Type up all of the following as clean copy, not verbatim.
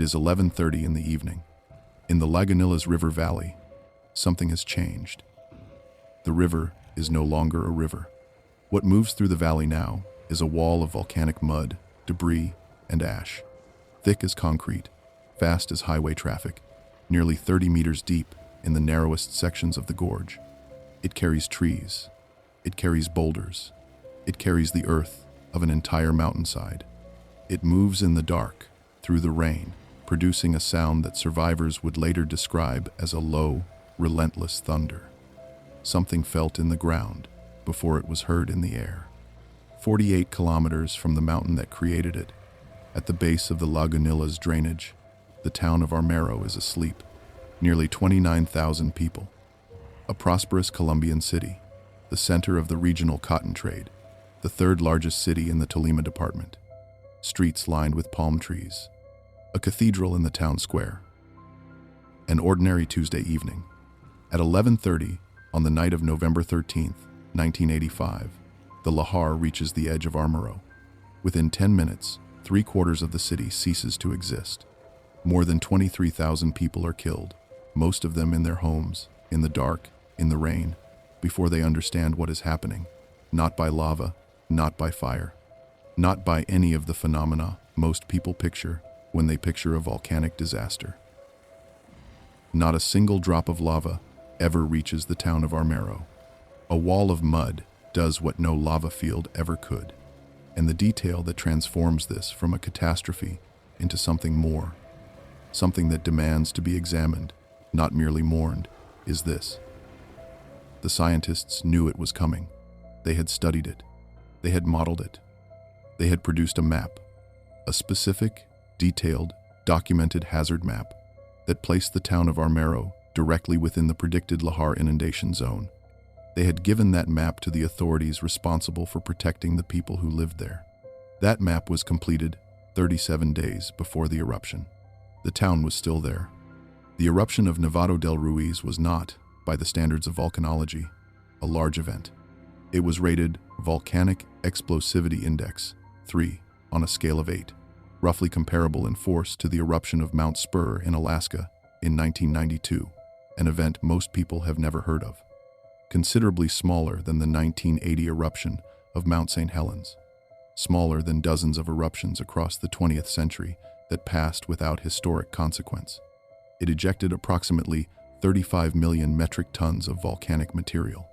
It is 11:30 in the evening. In the Lagunillas River valley, something has changed. The river is no longer a river. What moves through the valley now is a wall of volcanic mud, debris, and ash. Thick as concrete, fast as highway traffic, nearly 30 meters deep in the narrowest sections of the gorge. It carries trees. It carries boulders. It carries the earth of an entire mountainside. It moves in the dark, through the rain, producing a sound that survivors would later describe as a low, relentless thunder. Something felt in the ground before it was heard in the air. 48 kilometers from the mountain that created it, at the base of the Lagunillas drainage, the town of Armero is asleep. Nearly 29,000 people. A prosperous Colombian city, the center of the regional cotton trade, the third largest city in the Tolima department. Streets lined with palm trees. A cathedral in the town square. An ordinary Tuesday evening. At 11:30, on the night of November 13th, 1985, the lahar reaches the edge of Armero. Within 10 minutes, 3/4 of the city ceases to exist. More than 23,000 people are killed, most of them in their homes, in the dark, in the rain, before they understand what is happening. Not by lava, not by fire, not by any of the phenomena most people picture when they picture a volcanic disaster. Not a single drop of lava ever reaches the town of Armero. A wall of mud does what no lava field ever could. And the detail that transforms this from a catastrophe into something more, something that demands to be examined, not merely mourned, is this. The scientists knew it was coming. They had studied it. They had modeled it. They had produced a map, a specific, detailed, documented hazard map that placed the town of Armero directly within the predicted lahar inundation zone. They had given that map to the authorities responsible for protecting the people who lived there. That map was completed 37 days before the eruption. The town was still there. The eruption of Nevado del Ruiz was not, by the standards of volcanology, a large event. It was rated Volcanic Explosivity Index 3 on a scale of 8, roughly comparable in force to the eruption of Mount Spur in Alaska in 1992, an event most people have never heard of. Considerably smaller than the 1980 eruption of Mount St. Helens, smaller than dozens of eruptions across the 20th century that passed without historic consequence. It ejected approximately 35 million metric tons of volcanic material.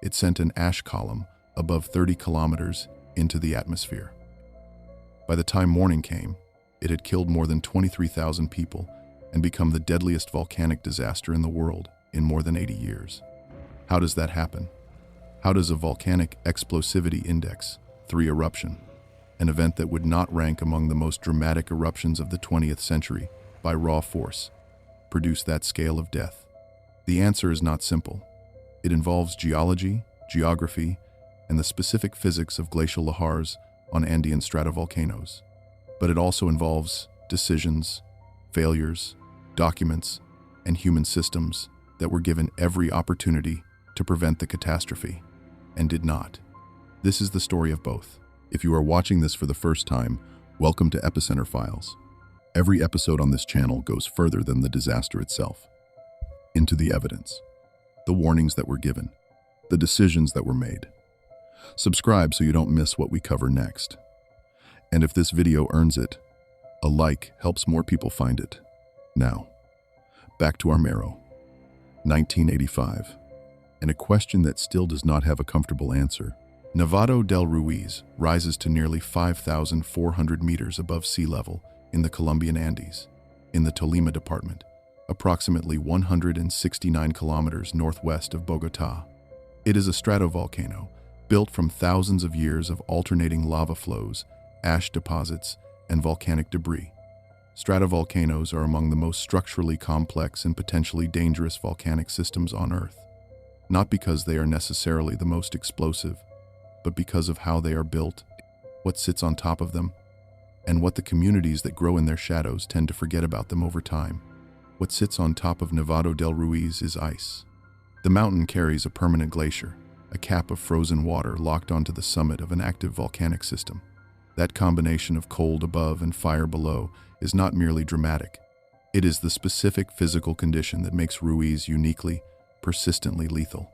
It sent an ash column above 30 kilometers into the atmosphere. By the time morning came, it had killed more than 23,000 people and become the deadliest volcanic disaster in the world in more than 80 years. How does that happen? How does a volcanic explosivity index 3 eruption, an event that would not rank among the most dramatic eruptions of the 20th century by raw force, produce that scale of death? The answer is not simple. It involves geology, geography, and the specific physics of glacial lahars on Andean stratovolcanoes. But it also involves decisions, failures, documents, and human systems that were given every opportunity to prevent the catastrophe, and did not. This is the story of both. If you are watching this for the first time, welcome to Epicenter Files. Every episode on this channel goes further than the disaster itself, into the evidence, the warnings that were given, the decisions that were made. Subscribe so you don't miss what we cover next. And if this video earns it, a like helps more people find it. Now, back to Armero, 1985, and a question that still does not have a comfortable answer. Nevado del Ruiz rises to nearly 5,400 meters above sea level in the Colombian Andes, in the Tolima department, approximately 169 kilometers northwest of Bogotá. It is a stratovolcano built from thousands of years of alternating lava flows, ash deposits, and volcanic debris. Stratovolcanoes are among the most structurally complex and potentially dangerous volcanic systems on Earth, not because they are necessarily the most explosive, but because of how they are built, what sits on top of them, and what the communities that grow in their shadows tend to forget about them over time. What sits on top of Nevado del Ruiz is ice. The mountain carries a permanent glacier, a cap of frozen water locked onto the summit of an active volcanic system. That combination of cold above and fire below is not merely dramatic. It is the specific physical condition that makes Ruiz uniquely, persistently lethal.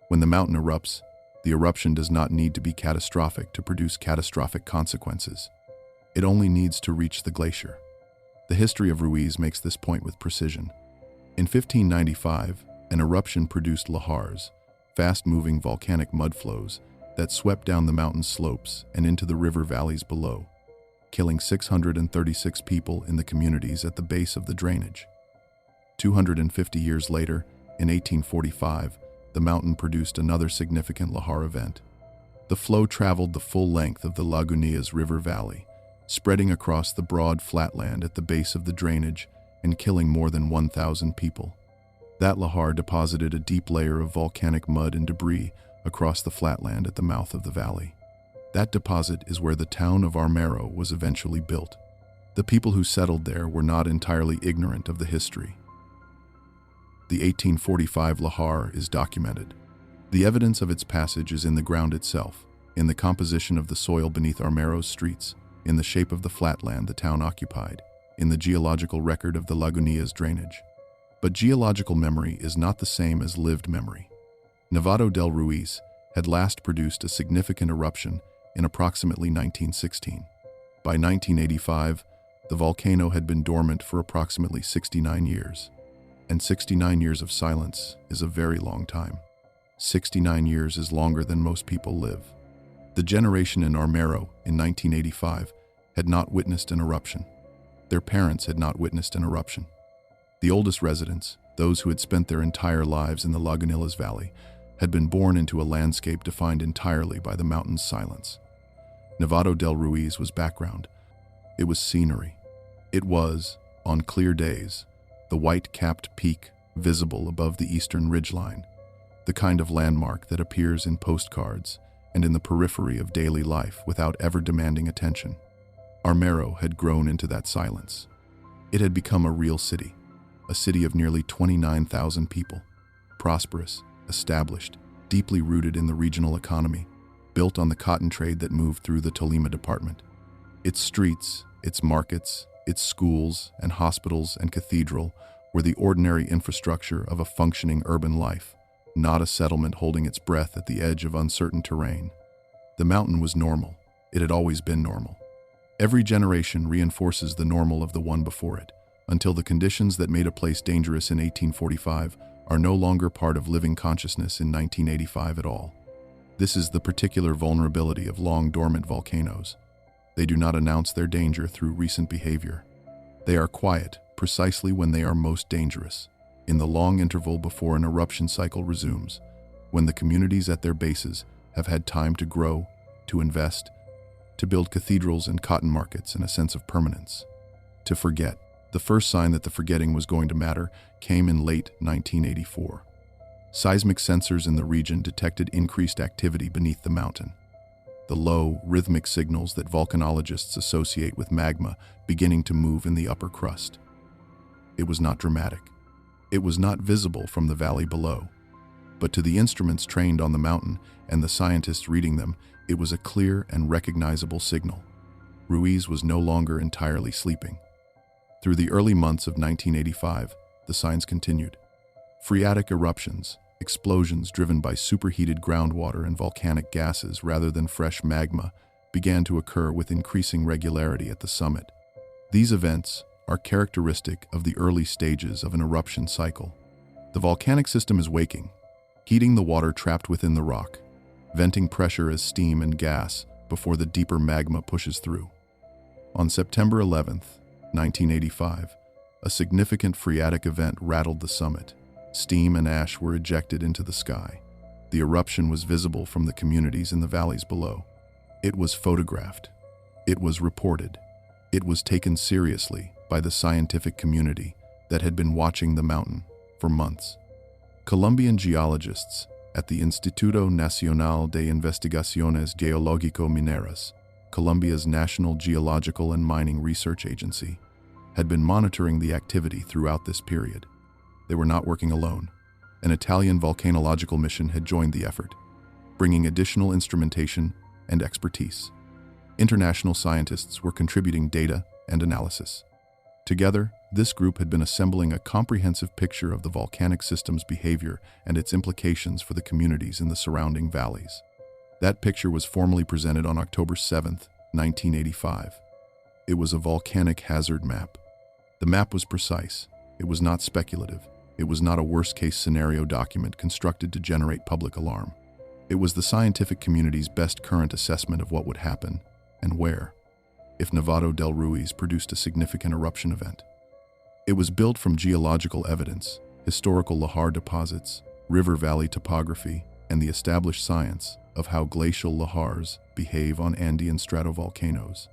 When the mountain erupts, the eruption does not need to be catastrophic to produce catastrophic consequences. It only needs to reach the glacier. The history of Ruiz makes this point with precision. In 1595, an eruption produced lahars, fast-moving volcanic mudflows that swept down the mountain slopes and into the river valleys below, killing 636 people in the communities at the base of the drainage. 250 years later, in 1845, the mountain produced another significant lahar event. The flow traveled the full length of the Lagunillas River valley, spreading across the broad flatland at the base of the drainage and killing more than 1,000 people. That lahar deposited a deep layer of volcanic mud and debris across the flatland at the mouth of the valley. That deposit is where the town of Armero was eventually built. The people who settled there were not entirely ignorant of the history. The 1845 lahar is documented. The evidence of its passage is in the ground itself, in the composition of the soil beneath Armero's streets, in the shape of the flatland the town occupied, in the geological record of the Lagunillas drainage. But geological memory is not the same as lived memory. Nevado del Ruiz had last produced a significant eruption in approximately 1916. By 1985, the volcano had been dormant for approximately 69 years. And 69 years of silence is a very long time. 69 years is longer than most people live. The generation in Armero in 1985 had not witnessed an eruption. Their parents had not witnessed an eruption. The oldest residents, those who had spent their entire lives in the Lagunillas Valley, had been born into a landscape defined entirely by the mountain's silence. Nevado del Ruiz was background. It was scenery. It was, on clear days, the white-capped peak visible above the eastern ridgeline, the kind of landmark that appears in postcards and in the periphery of daily life without ever demanding attention. Armero had grown into that silence. It had become a real city, a city of nearly 29,000 people, prosperous, established, deeply rooted in the regional economy, built on the cotton trade that moved through the Tolima department. Its streets, its markets, its schools and hospitals and cathedral were the ordinary infrastructure of a functioning urban life, not a settlement holding its breath at the edge of uncertain terrain. The mountain was normal. It had always been normal. Every generation reinforces the normal of the one before it, until the conditions that made a place dangerous in 1845 are no longer part of living consciousness in 1985 at all. This is the particular vulnerability of long-dormant volcanoes. They do not announce their danger through recent behavior. They are quiet precisely when they are most dangerous, in the long interval before an eruption cycle resumes, when the communities at their bases have had time to grow, to invest, to build cathedrals and cotton markets and a sense of permanence. To forget. The first sign that the forgetting was going to matter came in late 1984. Seismic sensors in the region detected increased activity beneath the mountain. The low, rhythmic signals that volcanologists associate with magma beginning to move in the upper crust. It was not dramatic. It was not visible from the valley below. But to the instruments trained on the mountain and the scientists reading them, it was a clear and recognizable signal. Ruiz was no longer entirely sleeping. Through the early months of 1985, the signs continued. Phreatic eruptions, explosions driven by superheated groundwater and volcanic gases rather than fresh magma, began to occur with increasing regularity at the summit. These events are characteristic of the early stages of an eruption cycle. The volcanic system is waking, heating the water trapped within the rock, venting pressure as steam and gas before the deeper magma pushes through. On September 11th, 1985, a significant phreatic event rattled the summit. Steam and ash were ejected into the sky. The eruption was visible from the communities in the valleys below. It was photographed. It was reported. It was taken seriously by the scientific community that had been watching the mountain for months. Colombian geologists at the Instituto Nacional de Investigaciones Geológico-Mineras, Colombia's National Geological and Mining Research Agency, had been monitoring the activity throughout this period. They were not working alone. An Italian volcanological mission had joined the effort, bringing additional instrumentation and expertise. International scientists were contributing data and analysis. Together, this group had been assembling a comprehensive picture of the volcanic system's behavior and its implications for the communities in the surrounding valleys. That picture was formally presented on October 7, 1985. It was a volcanic hazard map. The map was precise. It was not speculative. It was not a worst-case scenario document constructed to generate public alarm. It was the scientific community's best current assessment of what would happen and where if Nevado del Ruiz produced a significant eruption event. It was built from geological evidence, historical lahar deposits, river valley topography, and the established science of how glacial lahars behave on Andean stratovolcanoes.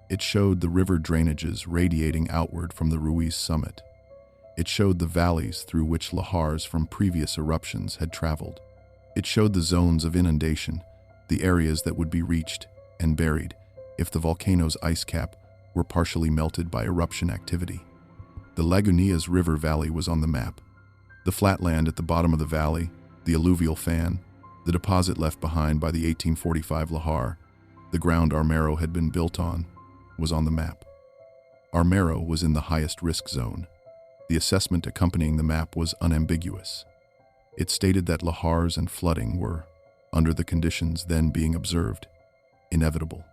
It showed the river drainages radiating outward from the Ruiz summit. It showed the valleys through which lahars from previous eruptions had traveled. It showed the zones of inundation, the areas that would be reached and buried if the volcano's ice cap were partially melted by eruption activity. The Lagunillas River valley was on the map. The flatland at the bottom of the valley, the alluvial fan, the deposit left behind by the 1845 lahar, the ground Armero had been built on, was on the map. Armero was in the highest risk zone. The assessment accompanying the map was unambiguous. It stated that lahars and flooding were, under the conditions then being observed, inevitable.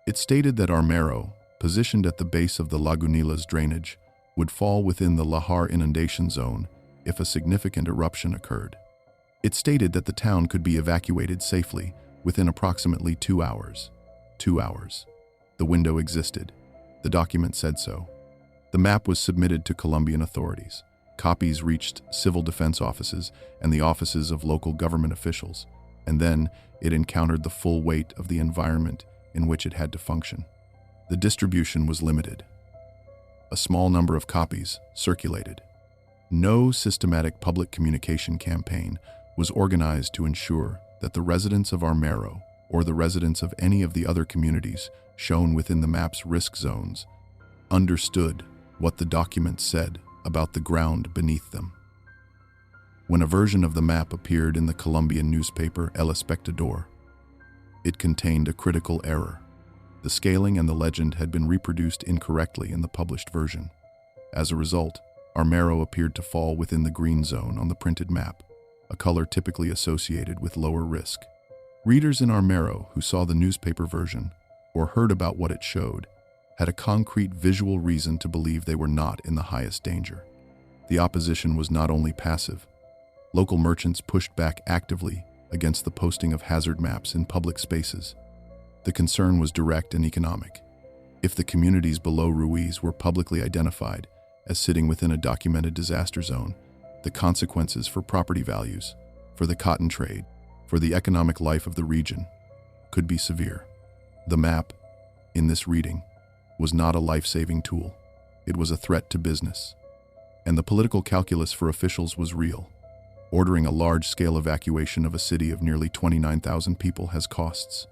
It stated that Armero, positioned at the base of the Lagunillas drainage, would fall within the lahar inundation zone if a significant eruption occurred. It stated that the town could be evacuated safely within approximately 2 hours. 2 hours. The window existed. The document said so. The map was submitted to Colombian authorities. Copies reached civil defense offices and the offices of local government officials, and then it encountered the full weight of the environment in which it had to function. The distribution was limited. A small number of copies circulated. No systematic public communication campaign was organized to ensure that the residents of Armero or the residents of any of the other communities shown within the map's risk zones understood what the document said about the ground beneath them. When a version of the map appeared in the Colombian newspaper El Espectador, it contained a critical error. The scaling and the legend had been reproduced incorrectly in the published version. As a result, Armero appeared to fall within the green zone on the printed map, a color typically associated with lower risk. Readers in Armero who saw the newspaper version or heard about what it showed had a concrete visual reason to believe they were not in the highest danger. The opposition was not only passive. Local merchants pushed back actively against the posting of hazard maps in public spaces. The concern was direct and economic. If the communities below Ruiz were publicly identified as sitting within a documented disaster zone, the consequences for property values, for the cotton trade, for the economic life of the region could be severe. The map, in this reading, was not a life-saving tool. It was a threat to business. And the political calculus for officials was real. Ordering a large-scale evacuation of a city of nearly 29,000 people has costs.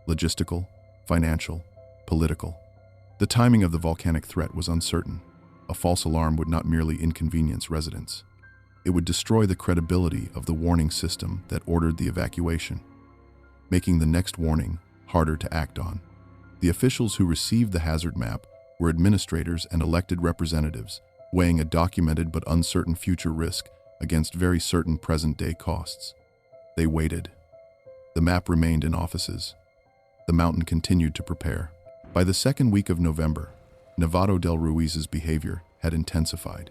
Logistical, financial, political. The timing of the volcanic threat was uncertain. A false alarm would not merely inconvenience residents. It would destroy the credibility of the warning system that ordered the evacuation, making the next warning harder to act on. The officials who received the hazard map were administrators and elected representatives, weighing a documented but uncertain future risk against very certain present-day costs. They waited. The map remained in offices. The mountain continued to prepare. By the second week of November, Nevado del Ruiz's behavior had intensified.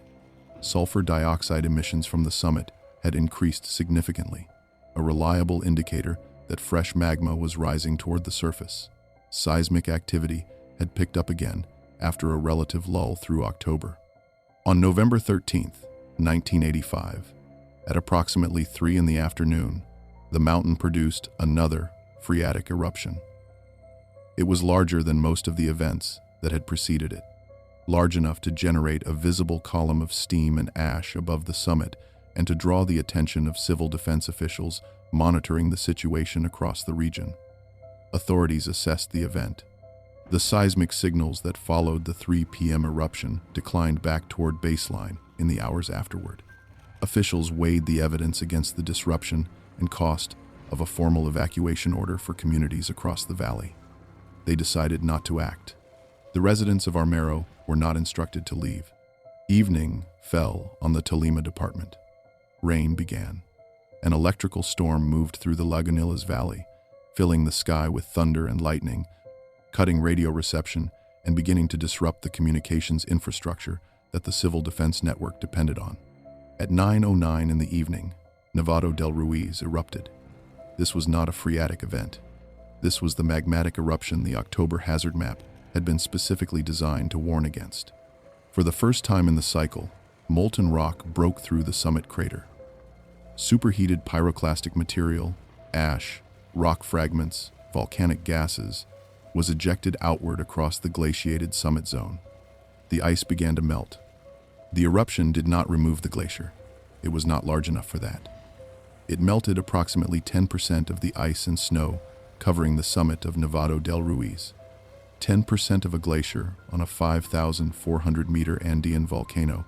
Sulfur dioxide emissions from the summit had increased significantly, a reliable indicator that fresh magma was rising toward the surface. Seismic activity had picked up again after a relative lull through October. On November 13th, 1985, at approximately 3 in the afternoon, the mountain produced another phreatic eruption. It was larger than most of the events that had preceded it, large enough to generate a visible column of steam and ash above the summit and to draw the attention of civil defense officials monitoring the situation across the region. Authorities assessed the event. The seismic signals that followed the 3 p.m. eruption declined back toward baseline in the hours afterward. Officials weighed the evidence against the disruption and cost of a formal evacuation order for communities across the valley. they decided not to act. The residents of Armero were not instructed to leave. Evening fell on the Tolima department. Rain began. An electrical storm moved through the Lagunillas Valley, filling the sky with thunder and lightning, cutting radio reception and beginning to disrupt the communications infrastructure that the civil defense network depended on. At 9:09 in the evening, Nevado del Ruiz erupted. This was not a phreatic event. This was the magmatic eruption the October hazard map had been specifically designed to warn against. For the first time in the cycle, molten rock broke through the summit crater. Superheated pyroclastic material, ash, rock fragments, volcanic gases, was ejected outward across the glaciated summit zone. The ice began to melt. The eruption did not remove the glacier. It was not large enough for that. It melted approximately 10% of the ice and snow covering the summit of Nevado del Ruiz. 10% of a glacier on a 5,400-meter Andean volcano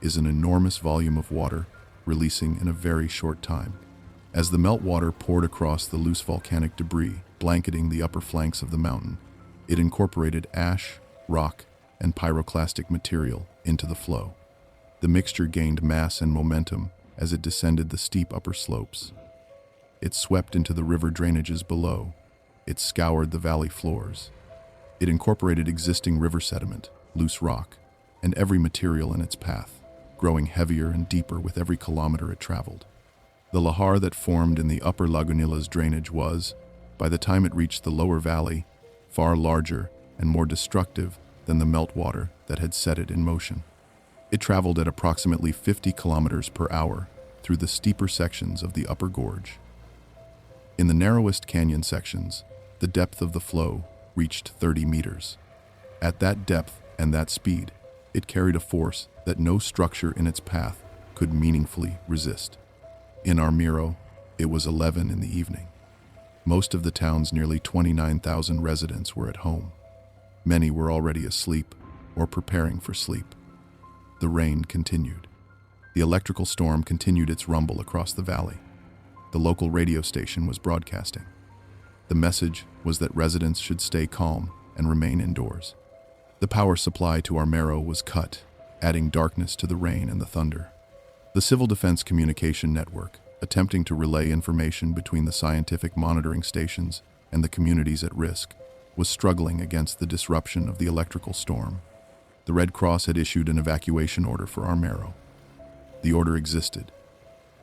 is an enormous volume of water releasing in a very short time. As the meltwater poured across the loose volcanic debris blanketing the upper flanks of the mountain, it incorporated ash, rock, and pyroclastic material into the flow. The mixture gained mass and momentum as it descended the steep upper slopes. It swept into the river drainages below. It scoured the valley floors. It incorporated existing river sediment, loose rock, and every material in its path, growing heavier and deeper with every kilometer it traveled. The lahar that formed in the upper Lagunillas drainage was, by the time it reached the lower valley, far larger and more destructive than the meltwater that had set it in motion. It traveled at approximately 50 kilometers per hour through the steeper sections of the upper gorge. In the narrowest canyon sections, the depth of the flow reached 30 meters. At that depth and that speed, it carried a force that no structure in its path could meaningfully resist. In Armero, it was 11 in the evening. Most of the town's nearly 29,000 residents were at home. Many were already asleep or preparing for sleep. The rain continued. The electrical storm continued its rumble across the valley. The local radio station was broadcasting. The message was that residents should stay calm and remain indoors. The power supply to Armero was cut, adding darkness to the rain and the thunder. The Civil Defense Communication Network, attempting to relay information between the scientific monitoring stations and the communities at risk, was struggling against the disruption of the electrical storm. The Red Cross had issued an evacuation order for Armero. The order existed.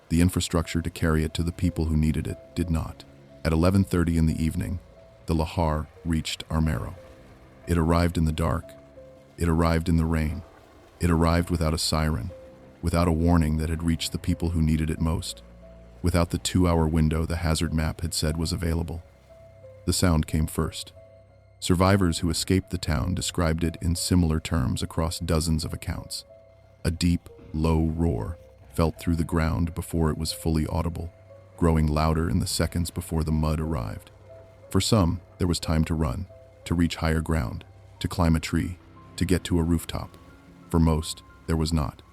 The infrastructure to carry it to the people who needed it did not. At 11:30 in the evening, the lahar reached Armero. It arrived in the dark. It arrived in the rain. It arrived without a siren, without a warning that had reached the people who needed it most, without the 2-hour window the hazard map had said was available. The sound came first. Survivors who escaped the town described it in similar terms across dozens of accounts. A deep, low roar felt through the ground before it was fully audible, growing louder in the seconds before the mud arrived. For some, there was time to run, to reach higher ground, to climb a tree, to get to a rooftop. For most, there was not.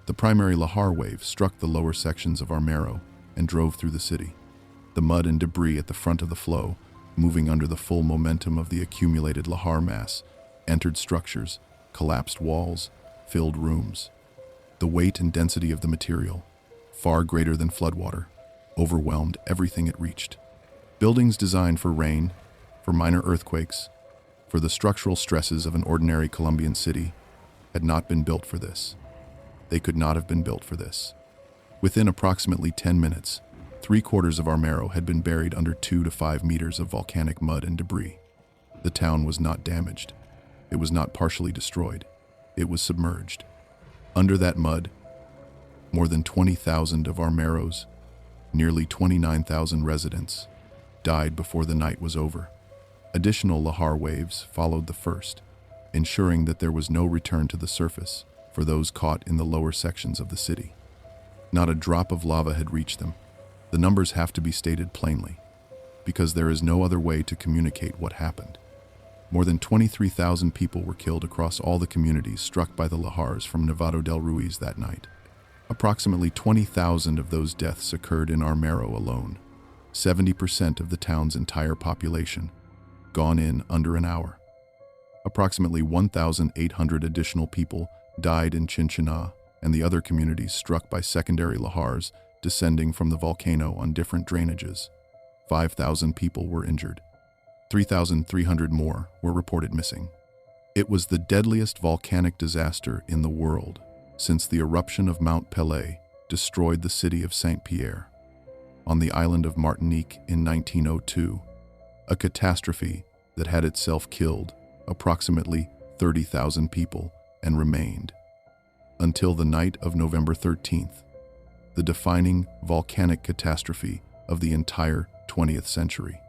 The primary lahar wave struck the lower sections of Armero and drove through the city. The mud and debris at the front of the flow, moving under the full momentum of the accumulated lahar mass, entered structures, collapsed walls, filled rooms. The weight and density of the material, far greater than floodwater, overwhelmed everything it reached. Buildings designed for rain, for minor earthquakes, for the structural stresses of an ordinary Colombian city, had not been built for this. They could not have been built for this. Within approximately 10 minutes, 3/4 of Armero had been buried under 2 to 5 meters of volcanic mud and debris. The town was not damaged. It was not partially destroyed. It was submerged. Under that mud, more than 20,000 of Armero's nearly 29,000 residents died before the night was over. Additional lahar waves followed the first, ensuring that there was no return to the surface for those caught in the lower sections of the city. Not a drop of lava had reached them. The numbers have to be stated plainly, because there is no other way to communicate what happened. More than 23,000 people were killed across all the communities struck by the lahars from Nevado del Ruiz that night. Approximately 20,000 of those deaths occurred in Armero alone, 70% of the town's entire population. gone in under an hour. Approximately 1,800 additional people died in Chinchina and the other communities struck by secondary lahars descending from the volcano on different drainages. 5,000 people were injured. 3,300 more were reported missing. It was the deadliest volcanic disaster in the world since the eruption of Mount Pelée destroyed the city of Saint-Pierre on the island of Martinique in 1902, a catastrophe that had itself killed approximately 30,000 people and remained, until the night of November 13th, the defining volcanic catastrophe of the entire 20th century.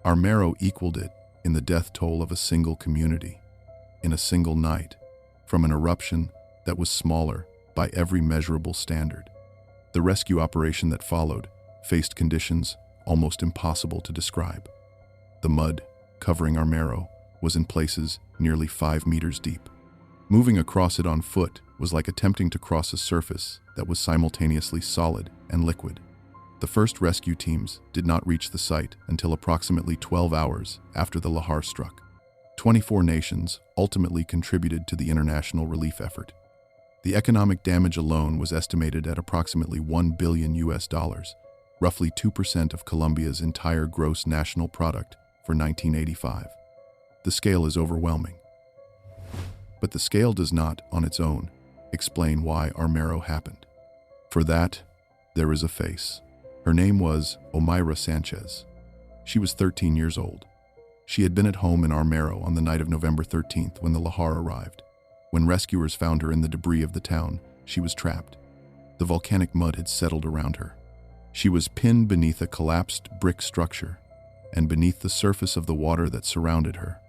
Armero equaled it in the death toll of a single community, in a single night, from an eruption that was smaller by every measurable standard. The rescue operation that followed faced conditions almost impossible to describe. The mud covering Armero was in places nearly 5 meters deep. Moving across it on foot was like attempting to cross a surface that was simultaneously solid and liquid. The first rescue teams did not reach the site until approximately 12 hours after the lahar struck. 24 nations ultimately contributed to the international relief effort. The economic damage alone was estimated at approximately $1 billion, roughly 2% of Colombia's entire gross national product for 1985. The scale is overwhelming. But the scale does not, on its own, explain why Armero happened. For that, there is a face. Her name was Omaira Sanchez. She was 13 years old. She had been at home in Armero on the night of November 13th when the lahar arrived. When rescuers found her in the debris of the town, she was trapped. The volcanic mud had settled around her. She was pinned beneath a collapsed brick structure, and beneath the surface of the water that surrounded her,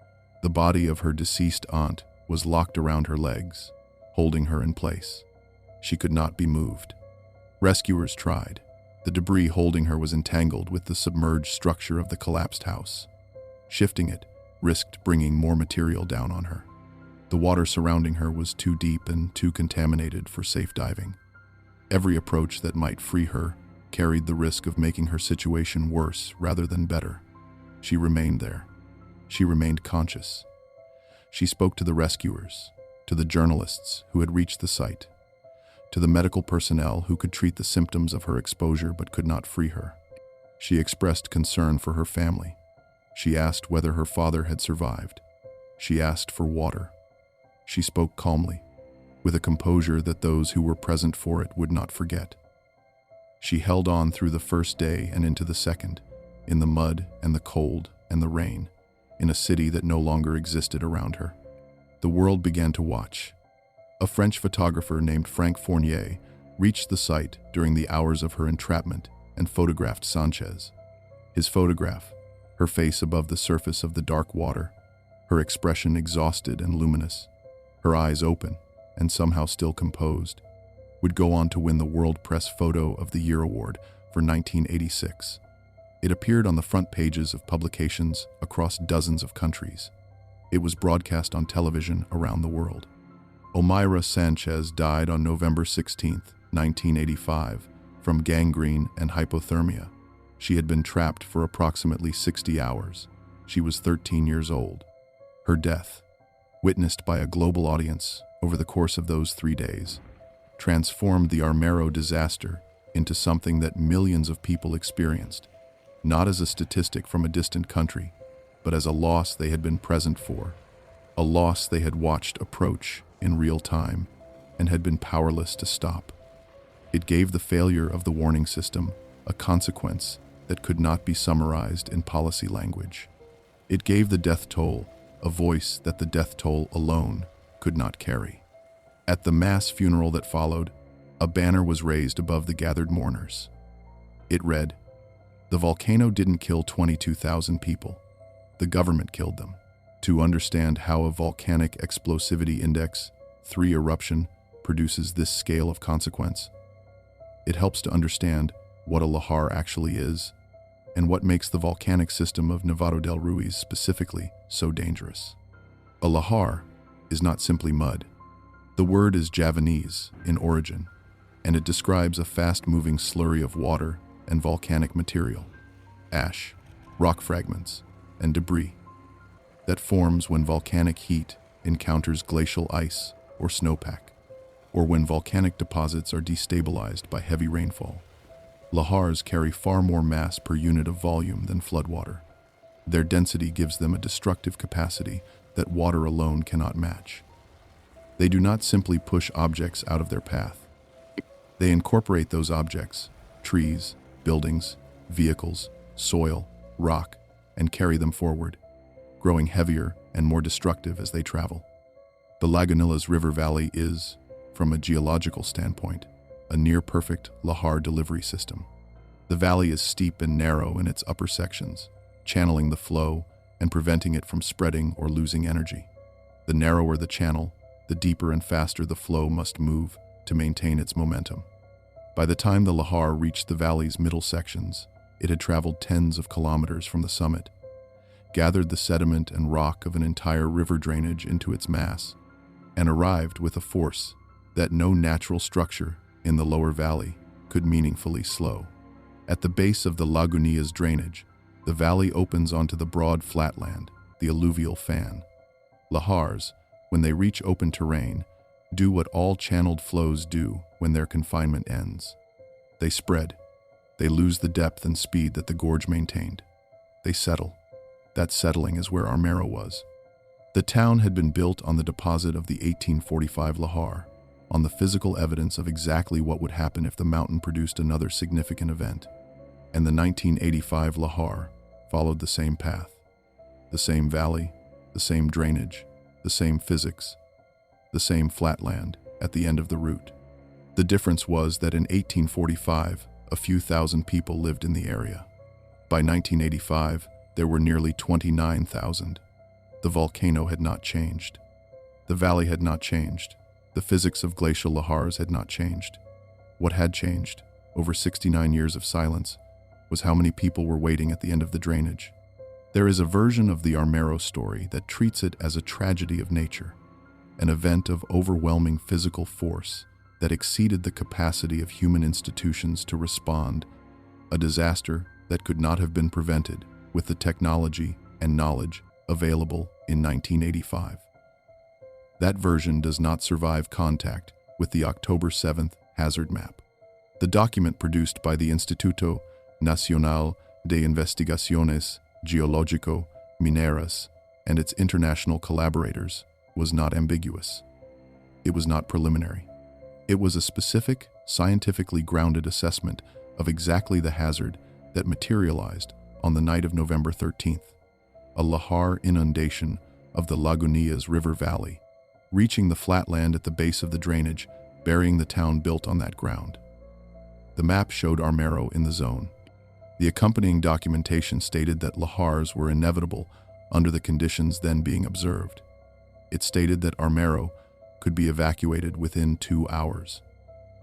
the body of her deceased aunt was locked around her legs, holding her in place. She could not be moved. Rescuers tried. The debris holding her was entangled with the submerged structure of the collapsed house. Shifting it risked bringing more material down on her. The water surrounding her was too deep and too contaminated for safe diving. Every approach that might free her carried the risk of making her situation worse rather than better. She remained there. She remained conscious. She spoke to the rescuers, to the journalists who had reached the site, to the medical personnel who could treat the symptoms of her exposure but could not free her. She expressed concern for her family. She asked whether her father had survived. She asked for water. She spoke calmly, with a composure that those who were present for it would not forget. She held on through the first day and into the second, in the mud and the cold and the rain, in a city that no longer existed around her. The world began to watch. A French photographer named Frank Fournier reached the site during the hours of her entrapment and photographed Sanchez. His photograph, her face above the surface of the dark water, her expression exhausted and luminous, her eyes open and somehow still composed, would go on to win the World Press Photo of the Year award for 1986. It appeared on the front pages of publications across dozens of countries. It was broadcast on television around the world. Omaira Sanchez died on November 16, 1985, from gangrene and hypothermia. She had been trapped for approximately 60 hours. She was 13 years old. Her death, witnessed by a global audience over the course of those 3 days, transformed the Armero disaster into something that millions of people experienced, not as a statistic from a distant country, but as a loss they had been present for, a loss they had watched approach in real time and had been powerless to stop. It gave the failure of the warning system a consequence that could not be summarized in policy language. It gave the death toll a voice that the death toll alone could not carry. At the mass funeral that followed, a banner was raised above the gathered mourners. It read, "The volcano didn't kill 22,000 people. The government killed them." To understand how a volcanic explosivity index 3 eruption produces this scale of consequence, it helps to understand what a lahar actually is and what makes the volcanic system of Nevado del Ruiz specifically so dangerous. A lahar is not simply mud. The word is Javanese in origin, and it describes a fast-moving slurry of water and volcanic material, ash, rock fragments, and debris. that forms when volcanic heat encounters glacial ice or snowpack, or when volcanic deposits are destabilized by heavy rainfall. Lahars carry far more mass per unit of volume than floodwater. Their density gives them a destructive capacity that water alone cannot match. They do not simply push objects out of their path. They incorporate those objects, trees, buildings, vehicles, soil, rock, and carry them forward, growing heavier and more destructive as they travel. The Lagunillas River Valley is, from a geological standpoint, a near-perfect lahar delivery system. The valley is steep and narrow in its upper sections, channeling the flow and preventing it from spreading or losing energy. The narrower the channel, the deeper and faster the flow must move to maintain its momentum. By the time the lahar reached the valley's middle sections, it had traveled tens of kilometers from the summit, gathered the sediment and rock of an entire river drainage into its mass, and arrived with a force that no natural structure in the lower valley could meaningfully slow. At the base of the Lagunillas drainage, the valley opens onto the broad flatland, the alluvial fan. Lahars, when they reach open terrain, do what all channeled flows do when their confinement ends. They spread. They lose the depth and speed that the gorge maintained. They settle. That settling is where Armero was. The town had been built on the deposit of the 1845 lahar, on the physical evidence of exactly what would happen if the mountain produced another significant event. And the 1985 lahar followed the same path. The same valley, the same drainage, the same physics, the same flatland at the end of the route. The difference was that in 1845, a few thousand people lived in the area. By 1985, there were nearly 29,000. The volcano had not changed. The valley had not changed. The physics of glacial lahars had not changed. What had changed, over 69 years of silence, was how many people were waiting at the end of the drainage. There is a version of the Armero story that treats it as a tragedy of nature, an event of overwhelming physical force that exceeded the capacity of human institutions to respond, a disaster that could not have been prevented with the technology and knowledge available in 1985. That version does not survive contact with the October 7th hazard map. The document produced by the Instituto Nacional de Investigaciones Geológico-Mineras and its international collaborators was not ambiguous. It was not preliminary. It was a specific, scientifically grounded assessment of exactly the hazard that materialized on the night of November 13th, a lahar inundation of the Lagunillas River Valley, reaching the flatland at the base of the drainage, burying the town built on that ground. The map showed Armero in the zone. The accompanying documentation stated that lahars were inevitable under the conditions then being observed. It stated that Armero could be evacuated within 2 hours.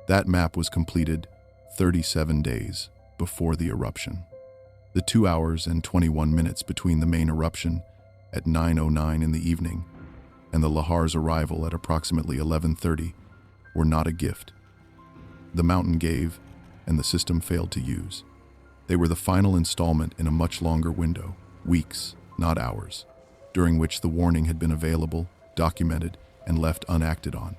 That map was completed 37 days before the eruption. The 2 hours and 21 minutes between the main eruption at 9:09 in the evening and the lahar's arrival at approximately 11:30 were not a gift. The mountain gave, and the system failed to use. They were the final installment in a much longer window, weeks, not hours, during which the warning had been available, documented, and left unacted on.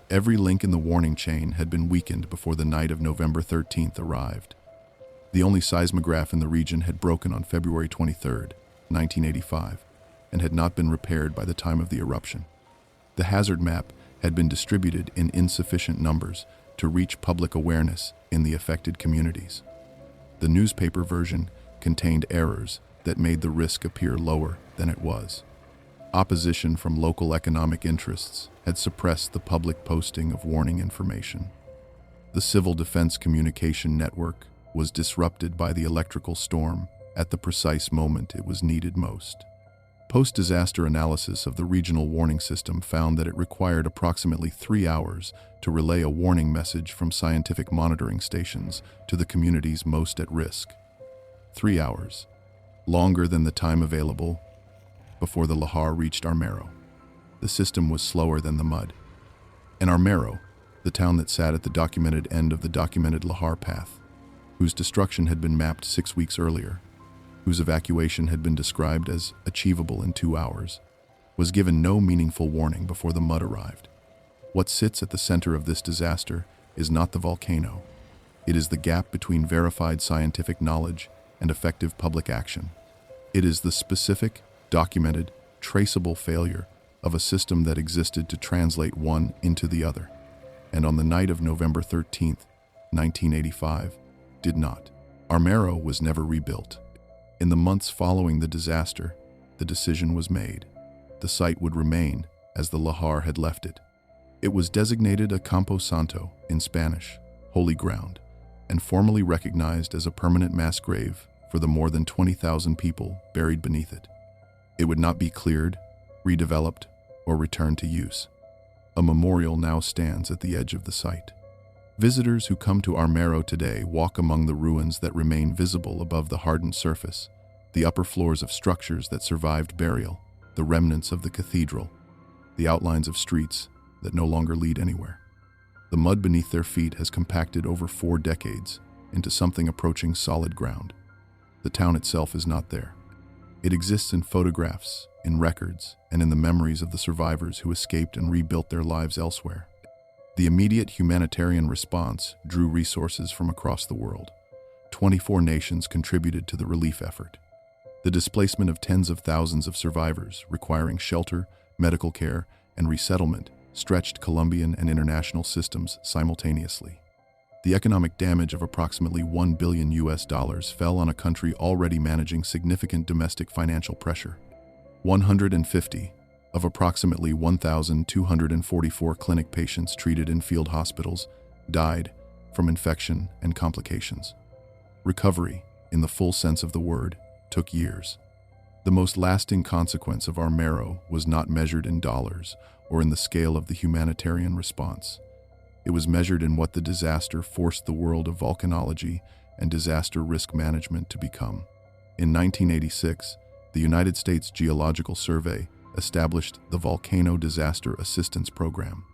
Every link in the warning chain had been weakened before the night of November 13th arrived. The only seismograph in the region had broken on February 23rd, 1985, and had not been repaired by the time of the eruption. The hazard map had been distributed in insufficient numbers to reach public awareness in the affected communities. The newspaper version contained errors that made the risk appear lower than it was. Opposition from local economic interests had suppressed the public posting of warning information. The Civil Defense Communication Network was disrupted by the electrical storm at the precise moment it was needed most. Post-disaster analysis of the regional warning system found that it required approximately 3 hours to relay a warning message from scientific monitoring stations to the communities most at risk. 3 hours, longer than the time available before the lahar reached Armero. The system was slower than the mud. And Armero, the town that sat at the documented end of the documented lahar path, whose destruction had been mapped 6 weeks earlier, whose evacuation had been described as achievable in 2 hours, was given no meaningful warning before the mud arrived. What sits at the center of this disaster is not the volcano. It is the gap between verified scientific knowledge and effective public action. It is the specific, documented, traceable failure of a system that existed to translate one into the other, and on the night of November 13th, 1985, did not. Armero was never rebuilt. In the months following the disaster, the decision was made. The site would remain as the lahar had left it. It was designated a Campo Santo in Spanish, holy ground, and formally recognized as a permanent mass grave for the more than 20,000 people buried beneath it. It would not be cleared, redeveloped, or returned to use. A memorial now stands at the edge of the site. Visitors who come to Armero today walk among the ruins that remain visible above the hardened surface, the upper floors of structures that survived burial, the remnants of the cathedral, the outlines of streets that no longer lead anywhere. The mud beneath their feet has compacted over 4 decades into something approaching solid ground. The town itself is not there. It exists in photographs, in records, and in the memories of the survivors who escaped and rebuilt their lives elsewhere. The immediate humanitarian response drew resources from across the world. 24 nations contributed to the relief effort. The displacement of tens of thousands of survivors, requiring shelter, medical care, and resettlement, stretched Colombian and international systems simultaneously. The economic damage of approximately $1 billion fell on a country already managing significant domestic financial pressure. 150 of approximately 1,244 clinic patients treated in field hospitals died from infection and complications. Recovery, in the full sense of the word, took years. The most lasting consequence of Armero was not measured in dollars or in the scale of the humanitarian response. It was measured in what the disaster forced the world of volcanology and disaster risk management to become. In 1986, the United States Geological Survey established the Volcano Disaster Assistance Program,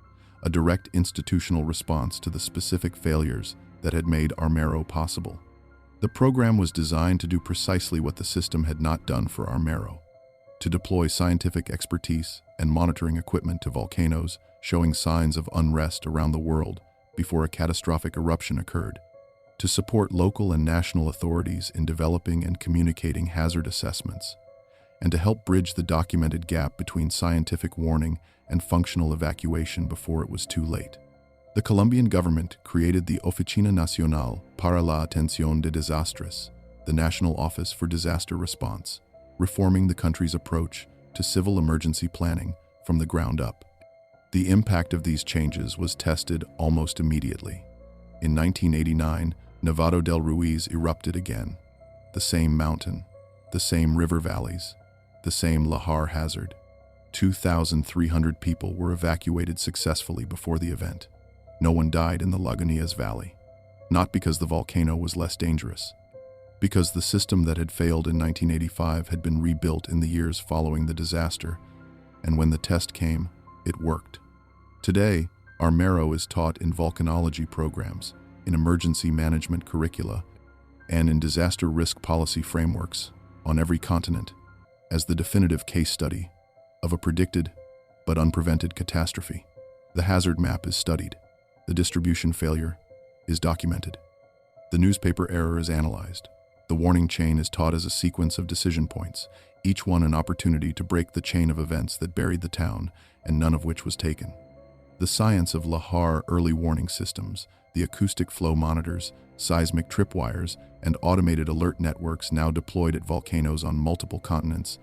a direct institutional response to the specific failures that had made Armero possible. The program was designed to do precisely what the system had not done for Armero: to deploy scientific expertise and monitoring equipment to volcanoes showing signs of unrest around the world before a catastrophic eruption occurred, to support local and national authorities in developing and communicating hazard assessments, and to help bridge the documented gap between scientific warning and functional evacuation before it was too late. The Colombian government created the Oficina Nacional para la Atención de Desastres, the National Office for Disaster Response, reforming the country's approach to civil emergency planning from the ground up. The impact of these changes was tested almost immediately. In 1989, Nevado del Ruiz erupted again. The same mountain, the same river valleys, the same lahar hazard. 2,300 people were evacuated successfully before the event. No one died in the Lagunillas Valley. Not because the volcano was less dangerous, because the system that had failed in 1985 had been rebuilt in the years following the disaster, and when the test came, it worked. Today, Armero is taught in volcanology programs, in emergency management curricula, and in disaster risk policy frameworks on every continent as the definitive case study of a predicted but unprevented catastrophe. The hazard map is studied. The distribution failure is documented. The newspaper error is analyzed. The warning chain is taught as a sequence of decision points, each one an opportunity to break the chain of events that buried the town, and none of which was taken. The science of lahar early warning systems, the acoustic flow monitors, seismic tripwires, and automated alert networks now deployed at volcanoes on multiple continents,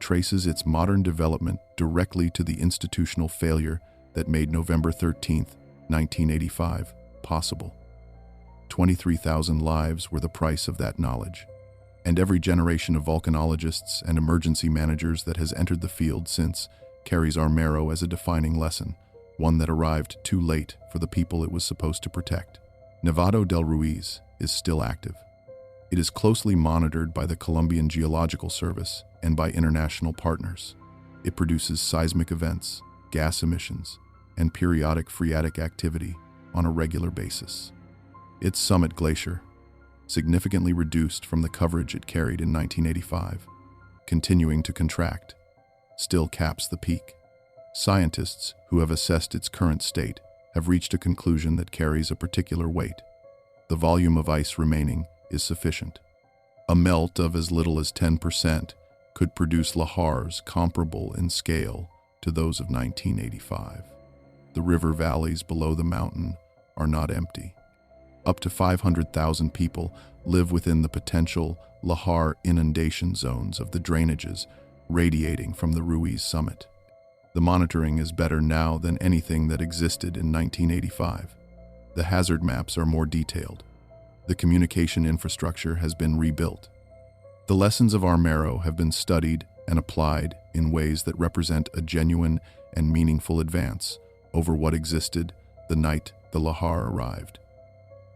traces its modern development directly to the institutional failure that made November 13th, 1985, possible. 23,000 lives were the price of that knowledge, and every generation of volcanologists and emergency managers that has entered the field since carries Armero as a defining lesson, one that arrived too late for the people it was supposed to protect. Nevado del Ruiz is still active. It is closely monitored by the Colombian Geological Service and by international partners. It produces seismic events, gas emissions, and periodic phreatic activity on a regular basis. Its summit glacier, significantly reduced from the coverage it carried in 1985, continuing to contract, still caps the peak. Scientists who have assessed its current state have reached a conclusion that carries a particular weight. The volume of ice remaining is sufficient. A melt of as little as 10% could produce lahars comparable in scale to those of 1985. The river valleys below the mountain are not empty. Up to 500,000 people live within the potential lahar inundation zones of the drainages radiating from the Ruiz summit. The monitoring is better now than anything that existed in 1985. The hazard maps are more detailed. The communication infrastructure has been rebuilt. The lessons of Armero have been studied and applied in ways that represent a genuine and meaningful advance over what existed the night the lahar arrived.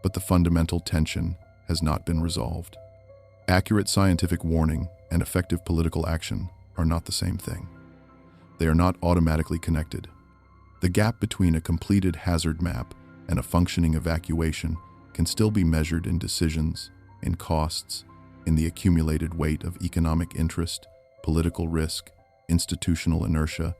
But the fundamental tension has not been resolved. Accurate scientific warning and effective political action are not the same thing. They are not automatically connected. The gap between a completed hazard map and a functioning evacuation can still be measured in decisions, in costs, in the accumulated weight of economic interest, political risk, institutional inertia,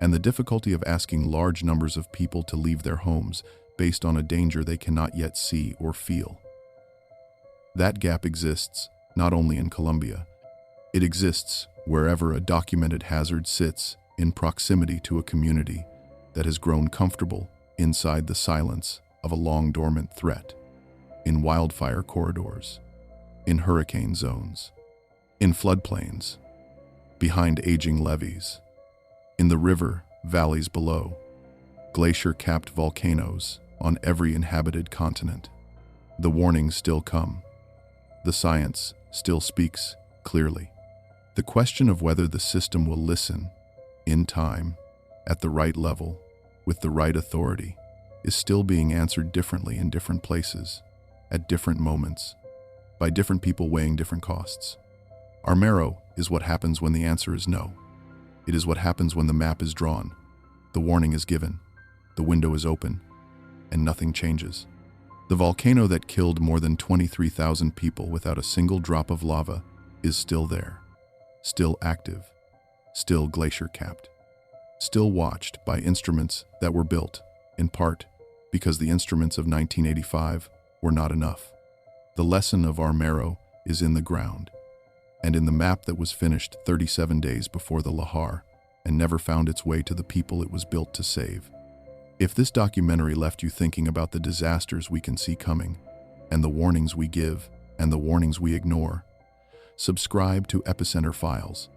and the difficulty of asking large numbers of people to leave their homes based on a danger they cannot yet see or feel. That gap exists not only in Colombia. It exists wherever a documented hazard sits in proximity to a community that has grown comfortable inside the silence of a long dormant threat, in wildfire corridors, in hurricane zones, in floodplains, behind aging levees, in the river valleys below, glacier-capped volcanoes on every inhabited continent. The warnings still come. The science still speaks clearly. The question of whether the system will listen in time, at the right level, with the right authority, is still being answered differently in different places, at different moments, by different people weighing different costs. Armero is what happens when the answer is no. It is what happens when the map is drawn, the warning is given, the window is open, and nothing changes. The volcano that killed more than 23,000 people without a single drop of lava is still there, still active, still glacier-capped, still watched by instruments that were built, in part, because the instruments of 1985 were not enough. The lesson of Armero is in the ground, and in the map that was finished 37 days before the lahar and never found its way to the people it was built to save. If this documentary left you thinking about the disasters we can see coming, and the warnings we give, and the warnings we ignore, subscribe to Epicenter Files.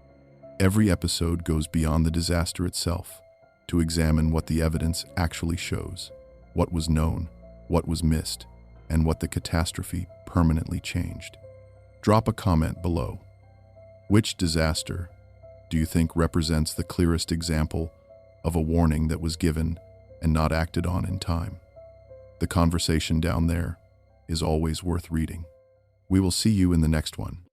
Every episode goes beyond the disaster itself to examine what the evidence actually shows, what was known, what was missed, and what the catastrophe permanently changed. Drop a comment below. Which disaster do you think represents the clearest example of a warning that was given and not acted on in time? The conversation down there is always worth reading. We will see you in the next one.